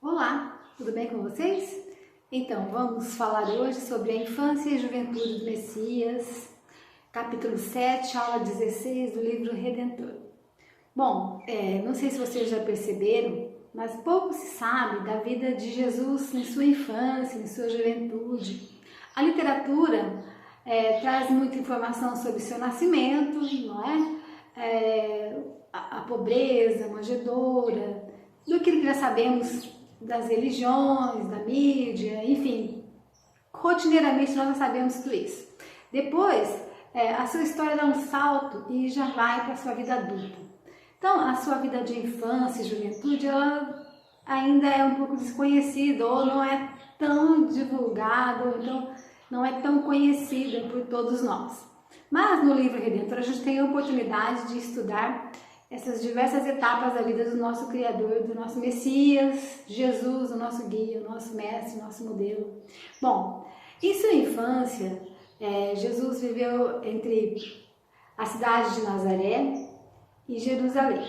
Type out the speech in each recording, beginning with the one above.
Olá, tudo bem com vocês? Então, vamos falar hoje sobre a infância e juventude do Messias, capítulo 7, aula 16 do livro Redentor. Bom, não sei se vocês já perceberam, mas pouco se sabe da vida de Jesus em sua infância, em sua juventude. A literatura traz muita informação sobre seu nascimento, não é? A pobreza, a manjedoura, do que já sabemos das religiões, da mídia, enfim, rotineiramente nós já sabemos tudo isso. Depois, a sua história dá um salto e já vai para a sua vida adulta. Então, a sua vida de infância e juventude, ela ainda é um pouco desconhecida, ou não é tão divulgada, ou então não é tão conhecida por todos nós. Mas no livro Redentor a gente tem a oportunidade de estudar essas diversas etapas da vida do nosso Criador, do nosso Messias, Jesus, o nosso guia, o nosso mestre, o nosso modelo. Bom, em sua infância, Jesus viveu entre a cidade de Nazaré e Jerusalém.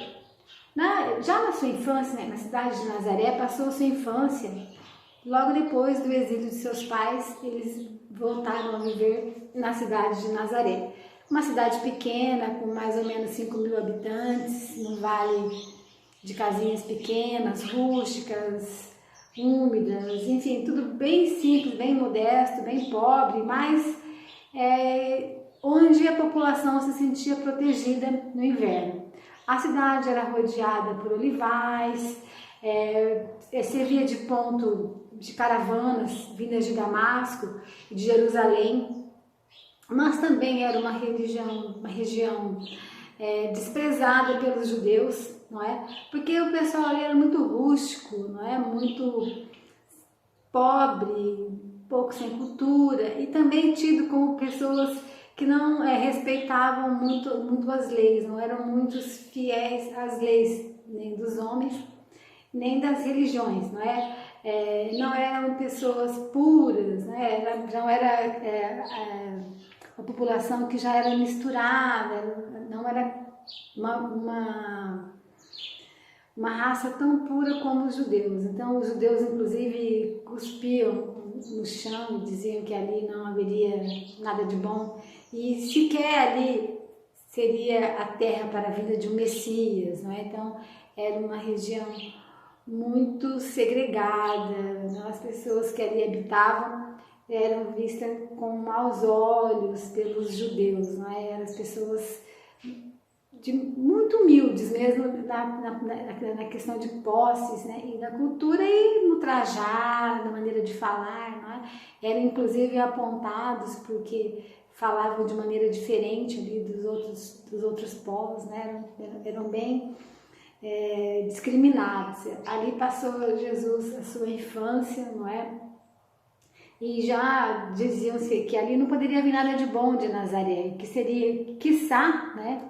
Já na sua infância, na cidade de Nazaré, passou sua infância. Logo depois do exílio de seus pais, eles voltaram a viver na cidade de Nazaré. Uma cidade pequena, com mais ou menos 5.000 habitantes, num vale de casinhas pequenas, rústicas, úmidas, enfim, tudo bem simples, bem modesto, bem pobre, mas onde a população se sentia protegida no inverno. A cidade era rodeada por olivais, servia de ponto de caravanas vindas de Damasco e de Jerusalém, mas também era uma região desprezada pelos judeus, não é? Porque o pessoal ali era muito rústico, não é? Muito pobre, pouco sem cultura, e também tido como pessoas que não respeitavam muito as leis, não eram muito fiéis às leis, nem dos homens, nem das religiões, não é? Não eram pessoas puras, né? Não era uma população que já era misturada, não era uma raça tão pura como os judeus. Então os judeus inclusive cuspiam no chão e diziam que ali não haveria nada de bom, e sequer ali seria a terra para a vinda de um Messias, não é? Então era uma região muito segregada, não? As pessoas que ali habitavam eram vistas com maus olhos pelos judeus, não é? Eram as pessoas muito humildes mesmo na questão de posses, né? E na cultura e no trajar, na maneira de falar, não é? Eram inclusive apontados porque falavam de maneira diferente ali dos outros povos, né? Eram bem discriminados. Ali passou Jesus a sua infância, não é? E já diziam-se que ali não poderia vir nada de bom de Nazaré, que seria, quiçá, né,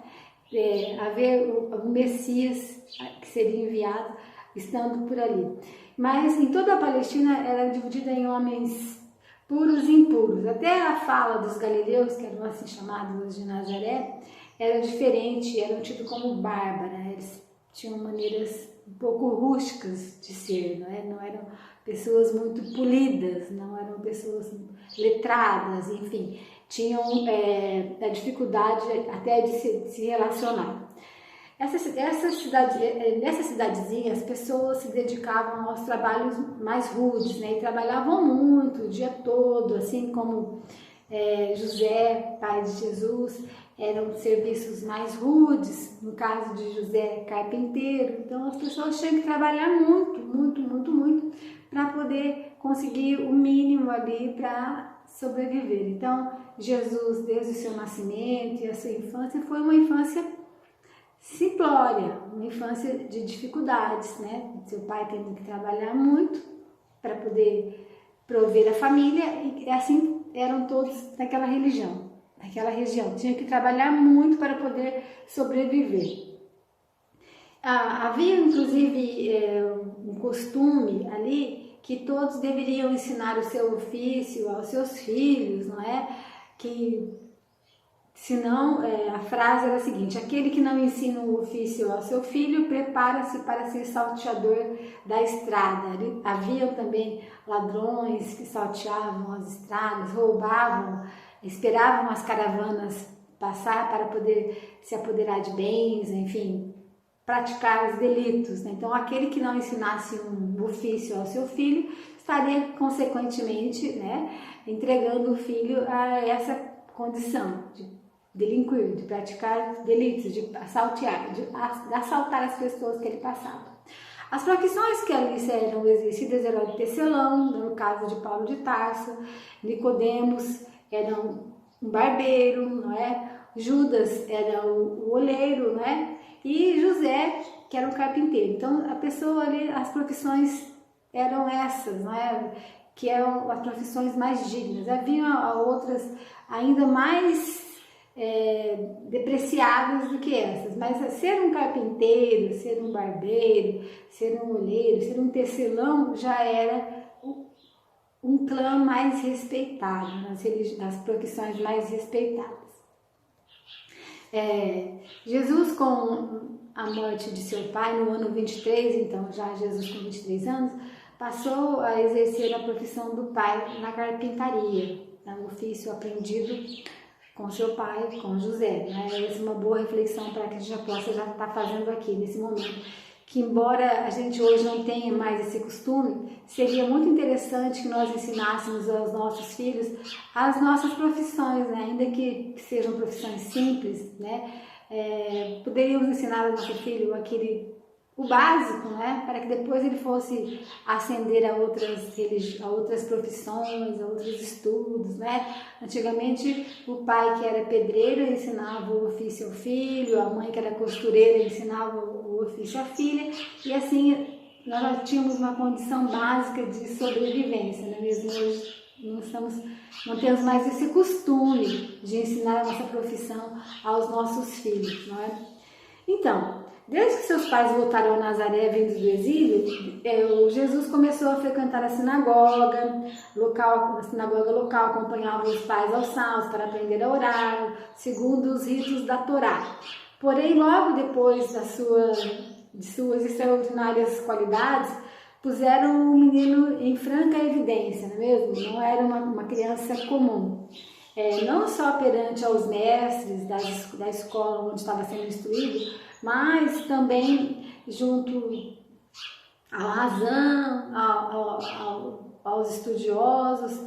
haver o Messias que seria enviado estando por ali. Mas em toda a Palestina era dividida em homens puros e impuros. Até a fala dos galileus, que eram assim chamados de Nazaré, era diferente, eram tidos como bárbaros. Eles tinham maneiras um pouco rústicas de ser, não eram pessoas muito polidas, não eram pessoas letradas, enfim, tinham a dificuldade até de se relacionar. Nessa cidadezinha, as pessoas se dedicavam aos trabalhos mais rudes, né? E trabalhavam muito, o dia todo, assim como José, pai de Jesus, eram serviços mais rudes, no caso de José, carpinteiro. Então as pessoas tinham que trabalhar muito para poder conseguir o mínimo ali para sobreviver. Então Jesus, desde o seu nascimento e a sua infância, foi uma infância simplória, uma infância de dificuldades, né? Seu pai tendo que trabalhar muito para poder prover a família, e assim eram todos naquela região, tinha que trabalhar muito para poder sobreviver. Havia inclusive um costume ali que todos deveriam ensinar o seu ofício aos seus filhos, não é? Que Senão, a frase era a seguinte: aquele que não ensina o ofício ao seu filho, prepara-se para ser salteador da estrada. Havia também ladrões que salteavam as estradas, roubavam, esperavam as caravanas passar para poder se apoderar de bens, enfim, praticar os delitos, né? Então, aquele que não ensinasse um ofício ao seu filho estaria, consequentemente, né, entregando o filho a essa condição de delinquir, de praticar delitos, de assaltar as pessoas que ele passava. As profissões que ali eram exercidas eram de tecelão, no caso de Paulo de Tarso, Nicodemos era um barbeiro, não é? Judas era o oleiro, né? E José, que era um carpinteiro. Então, a pessoa ali, as profissões eram essas, né? Que eram as profissões mais dignas. Havia outras ainda mais depreciadas do que essas, mas ser um carpinteiro, ser um barbeiro, ser um oleiro, ser um tecelão já era um clã mais respeitado, nas profissões mais respeitadas. Jesus, com a morte de seu pai no ano 23, então já Jesus com 23 anos, passou a exercer a profissão do pai na carpintaria, um ofício aprendido com seu pai, com José. Essa é uma boa reflexão para que a gente já possa estar fazendo aqui nesse momento. Que embora a gente hoje não tenha mais esse costume, seria muito interessante que nós ensinássemos aos nossos filhos as nossas profissões, né? Ainda que sejam profissões simples, né? Poderíamos ensinar ao nosso filho o básico, né? Para que depois ele fosse ascender a outras profissões, a outros estudos, né? Antigamente, o pai que era pedreiro ensinava o ofício ao filho, a mãe que era costureira ensinava o ofício à filha, e assim nós já tínhamos uma condição básica de sobrevivência, né? Mesmo hoje não temos mais esse costume de ensinar a nossa profissão aos nossos filhos, não é? Então, desde que seus pais voltaram a Nazaré vindo do exílio, Jesus começou a frequentar a sinagoga local, acompanhava os pais aos salmos para aprender a orar, segundo os ritos da Torá. Porém, logo depois de suas extraordinárias qualidades, puseram o menino em franca evidência, não é mesmo? Não era uma criança comum. Não só perante aos mestres da escola onde estava sendo instruído, mas também junto à razão, aos estudiosos,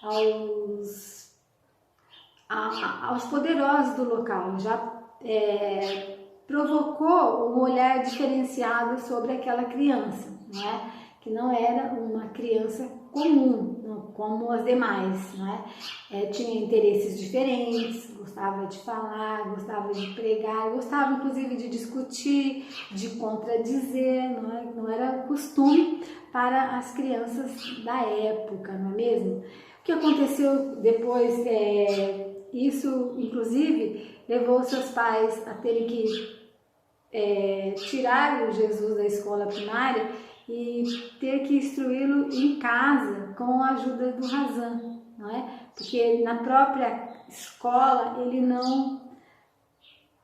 aos poderosos do local. Já provocou um olhar diferenciado sobre aquela criança, né? Que não era uma criança comum, como as demais, né? Tinha interesses diferentes, gostava de falar, gostava de pregar, gostava inclusive de discutir, de contradizer, não era costume para as crianças da época, não é mesmo? O que aconteceu depois, isso inclusive levou seus pais a terem que tirar o Jesus da escola primária e ter que instruí-lo em casa com a ajuda do Razan, não é? Porque na própria escola ele não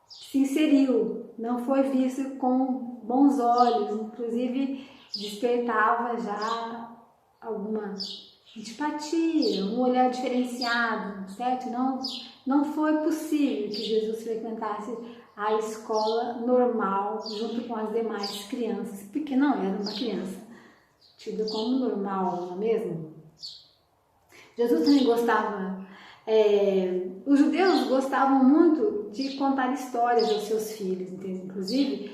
se inseriu, não foi visto com bons olhos, inclusive despertava já alguma antipatia, um olhar diferenciado, certo? Não foi possível que Jesus frequentasse a escola normal junto com as demais crianças, porque não era uma criança tida como normal, não é mesmo? Jesus também gostava, os judeus gostavam muito de contar histórias aos seus filhos, entende? Inclusive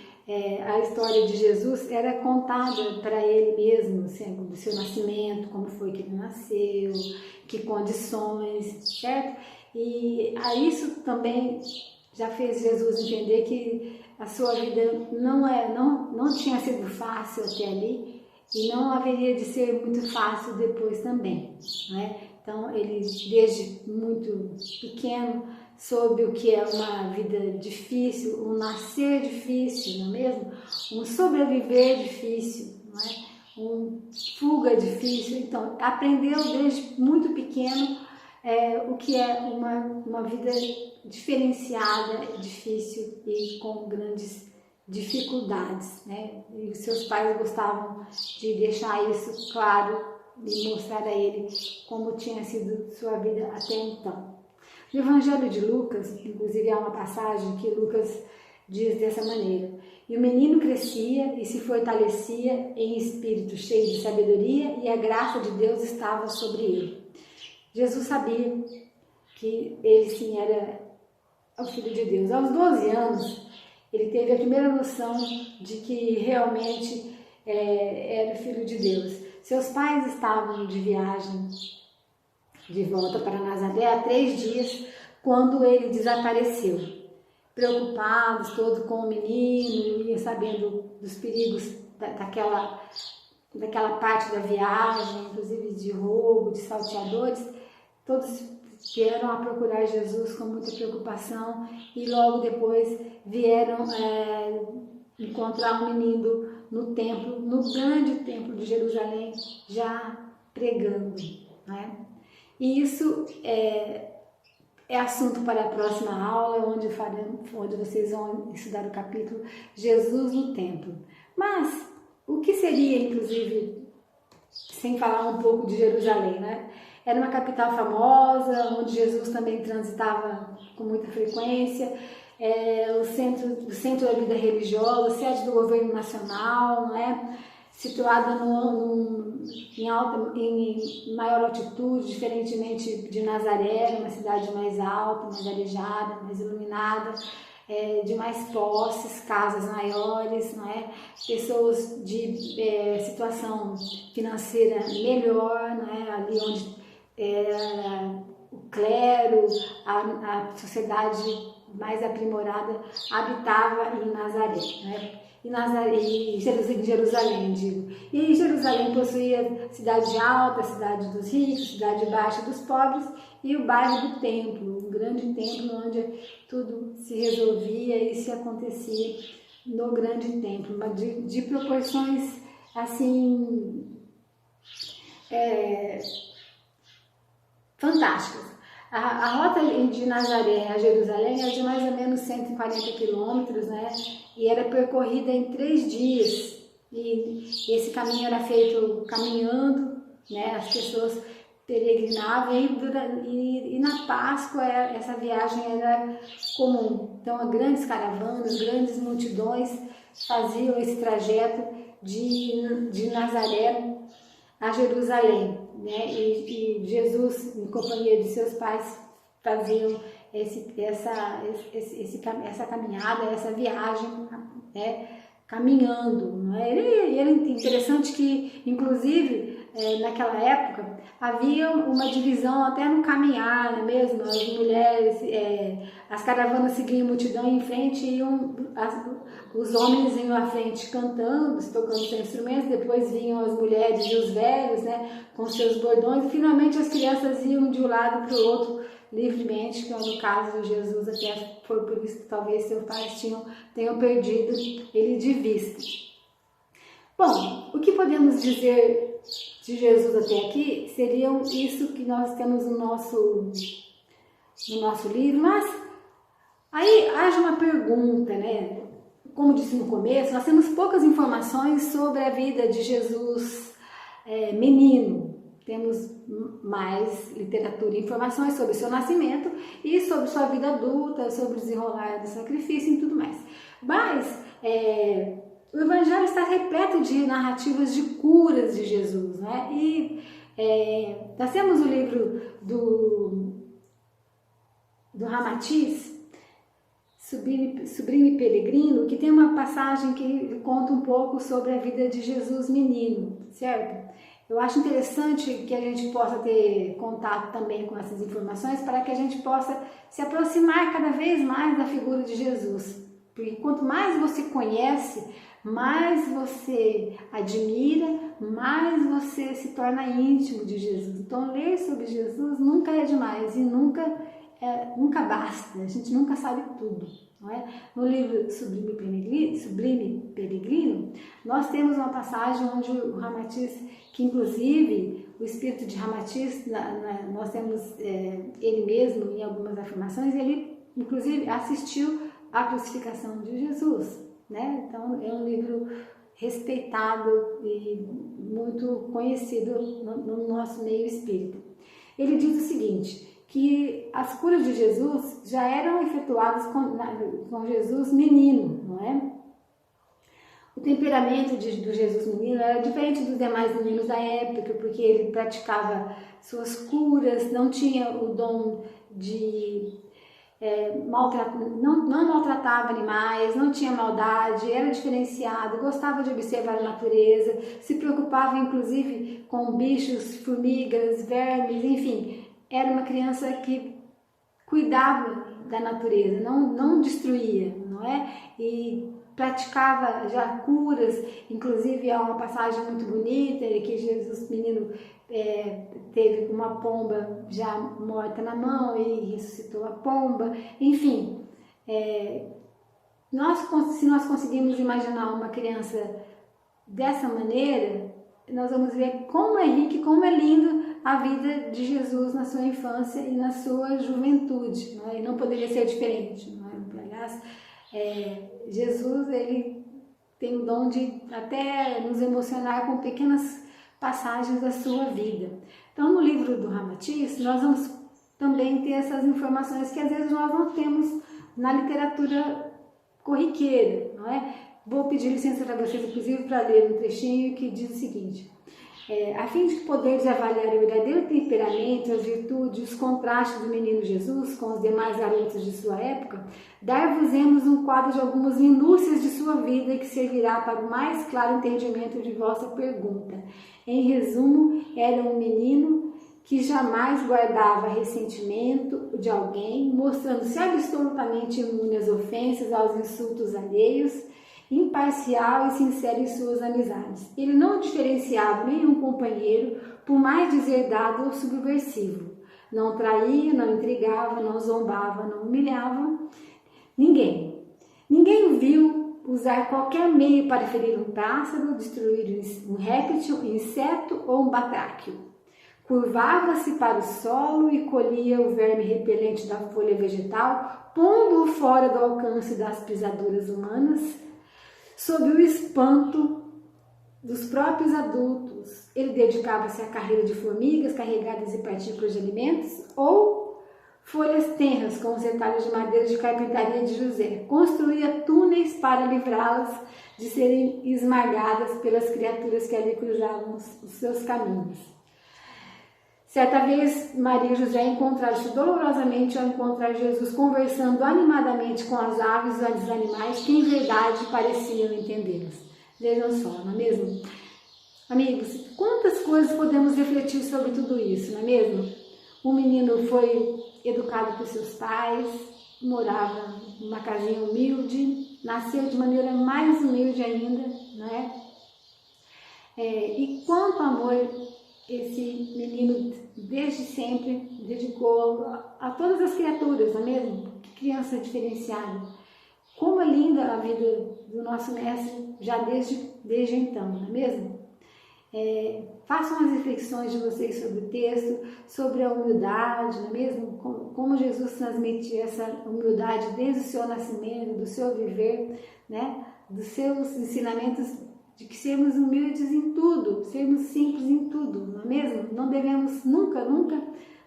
a história de Jesus era contada para ele mesmo, assim, do seu nascimento, como foi que ele nasceu, que condições, certo? E a isso também já fez Jesus entender que a sua vida não tinha sido fácil até ali e não haveria de ser muito fácil depois também, né? Então ele desde muito pequeno soube o que é uma vida difícil, um nascer difícil, não é mesmo? Um sobreviver difícil, não é? Um fuga difícil. Então aprendeu desde muito pequeno o que é uma vida diferenciada, difícil e com grandes dificuldades, né? E seus pais gostavam de deixar isso claro e mostrar a ele como tinha sido sua vida até então. No Evangelho de Lucas, inclusive, há uma passagem que Lucas diz dessa maneira: e o menino crescia e se fortalecia em espírito, cheio de sabedoria, e a graça de Deus estava sobre ele. Jesus sabia que ele sim era o Filho de Deus. Aos 12 anos, ele teve a primeira noção de que realmente era o Filho de Deus. Seus pais estavam de viagem de volta para Nazaré há 3 dias, quando ele desapareceu. Preocupados todos com o menino e sabendo dos perigos daquela parte da viagem, inclusive de roubo, de salteadores, todos vieram a procurar Jesus com muita preocupação e logo depois vieram encontrar um menino no templo, no grande templo de Jerusalém, já pregando, né? E isso é assunto para a próxima aula, onde vocês vão estudar o capítulo Jesus no Templo. Mas o que seria, inclusive, sem falar um pouco de Jerusalém, né? Era uma capital famosa, onde Jesus também transitava com muita frequência, o centro da vida religiosa, sede do governo nacional, né? Situada em maior altitude, diferentemente de Nazaré, uma cidade mais alta, mais arejada, mais iluminada, de mais posses, casas maiores, não é? Pessoas de situação financeira melhor, não é? Ali onde o clero, a sociedade mais aprimorada habitava em Nazaré, né? E Jerusalém, digo. E Jerusalém possuía cidade alta, cidade dos ricos, cidade baixa dos pobres e o bairro do templo, um grande templo onde tudo se resolvia e se acontecia no grande templo, mas de proporções assim fantásticas. A rota de Nazaré a Jerusalém é de mais ou menos 140 quilômetros, né? E era percorrida em 3 dias. E esse caminho era feito caminhando, né? As pessoas peregrinavam e na Páscoa essa viagem era comum. Então, grandes caravanas, grandes multidões faziam esse trajeto de Nazaré a Jerusalém, né? E Jesus, em companhia de seus pais, faziam essa caminhada, essa viagem, né? Caminhando, né? E era interessante que, inclusive, naquela época, havia uma divisão até no caminhar, não é mesmo? As mulheres, as caravanas seguiam multidão em frente e os homens iam à frente cantando, tocando seus instrumentos, depois vinham as mulheres e os velhos, né, com seus bordões, e finalmente as crianças iam de um lado para o outro livremente, que no caso de Jesus até foi por isso que talvez seus pais tenham perdido ele de vista. Bom, o que podemos dizer de Jesus até aqui seriam isso que nós temos no nosso livro, mas aí haja uma pergunta, né? Como disse no começo, nós temos poucas informações sobre a vida de Jesus menino. Temos mais literatura e informações sobre o seu nascimento e sobre sua vida adulta, sobre o desenrolar do sacrifício e tudo mais. Mas o Evangelho está repleto de narrativas de curas de Jesus, né? E nós temos o livro do Ramatiz, Sublime Peregrino, que tem uma passagem que conta um pouco sobre a vida de Jesus menino, certo? Eu acho interessante que a gente possa ter contato também com essas informações para que a gente possa se aproximar cada vez mais da figura de Jesus. Porque quanto mais você conhece, mais você admira, mais você se torna íntimo de Jesus. Então, ler sobre Jesus nunca é demais e nunca basta, a gente nunca sabe tudo, não é? No livro Sublime Peregrino, nós temos uma passagem onde o Ramatiz, que inclusive o espírito de Ramatiz, nós temos ele mesmo em algumas afirmações, ele inclusive, assistiu à crucificação de Jesus, né? Então, é um livro respeitado e muito conhecido no nosso meio espírita. Ele diz o seguinte, que as curas de Jesus já eram efetuadas com Jesus menino, não é? O temperamento do Jesus menino era diferente dos demais meninos da época, porque ele praticava suas curas, não tinha o dom de não maltratava animais, não tinha maldade, era diferenciado, gostava de observar a natureza, se preocupava inclusive com bichos, formigas, vermes, enfim, era uma criança que cuidava da natureza, não destruía, não é? E praticava já curas, inclusive há uma passagem muito bonita que Jesus menino teve uma pomba já morta na mão e ressuscitou a pomba, enfim, se nós conseguimos imaginar uma criança dessa maneira, nós vamos ver como é rico e como é lindo a vida de Jesus na sua infância e na sua juventude, não é? E não poderia ser diferente, não é? Aliás, Jesus, ele tem o dom de até nos emocionar com pequenas passagens da sua vida. Então, no livro do Ramatiz, nós vamos também ter essas informações que às vezes nós não temos na literatura corriqueira, não é? Vou pedir licença para vocês, inclusive, para ler um trechinho que diz o seguinte: a fim de poderes avaliar o verdadeiro temperamento, as virtudes, os contrastes do menino Jesus com os demais garotos de sua época, dar-vos-emos um quadro de algumas minúcias de sua vida que servirá para o mais claro entendimento de vossa pergunta. Em resumo, era um menino que jamais guardava ressentimento de alguém, mostrando-se absolutamente imune às ofensas, aos insultos alheios, imparcial e sincero em suas amizades. Ele não diferenciava nenhum companheiro, por mais deserdado ou subversivo. Não traía, não intrigava, não zombava, não humilhava ninguém. Ninguém o viu usar qualquer meio para ferir um pássaro, destruir um réptil, um inseto ou um batráquio. Curvava-se para o solo e colhia o verme repelente da folha vegetal, pondo-o fora do alcance das pisaduras humanas. Sob o espanto dos próprios adultos, ele dedicava-se à carreira de formigas carregadas de partículas de alimentos ou folhas tenras com os retalhos de madeira de carpintaria de José. Construía túneis para livrá-las de serem esmagadas pelas criaturas que ali cruzavam os seus caminhos. Certa vez, Maria e José encontraram-se dolorosamente ao encontrar Jesus conversando animadamente com as aves e os animais que em verdade pareciam entendê-los. Vejam só, não é mesmo? Amigos, quantas coisas podemos refletir sobre tudo isso, não é mesmo? O menino foi educado por seus pais, morava numa casinha humilde, nasceu de maneira mais humilde ainda, não é? E quanto amor esse menino desde sempre dedicou a todas as criaturas, não é mesmo? Que criança diferenciada. Como é linda a vida do nosso mestre já desde então, não é mesmo? Façam as reflexões de vocês sobre o texto, sobre a humildade, não é mesmo? Como Jesus transmite essa humildade desde o seu nascimento, do seu viver, né? Dos seus ensinamentos de que sermos humildes em tudo, sermos simples em tudo, não é mesmo? Não devemos nunca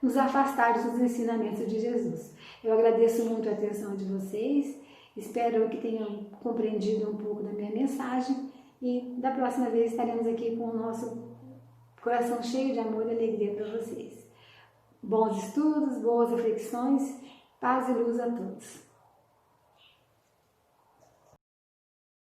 nos afastar dos ensinamentos de Jesus. Eu agradeço muito a atenção de vocês, espero que tenham compreendido um pouco da minha mensagem e da próxima vez estaremos aqui com o nosso coração cheio de amor e alegria para vocês. Bons estudos, boas reflexões, paz e luz a todos.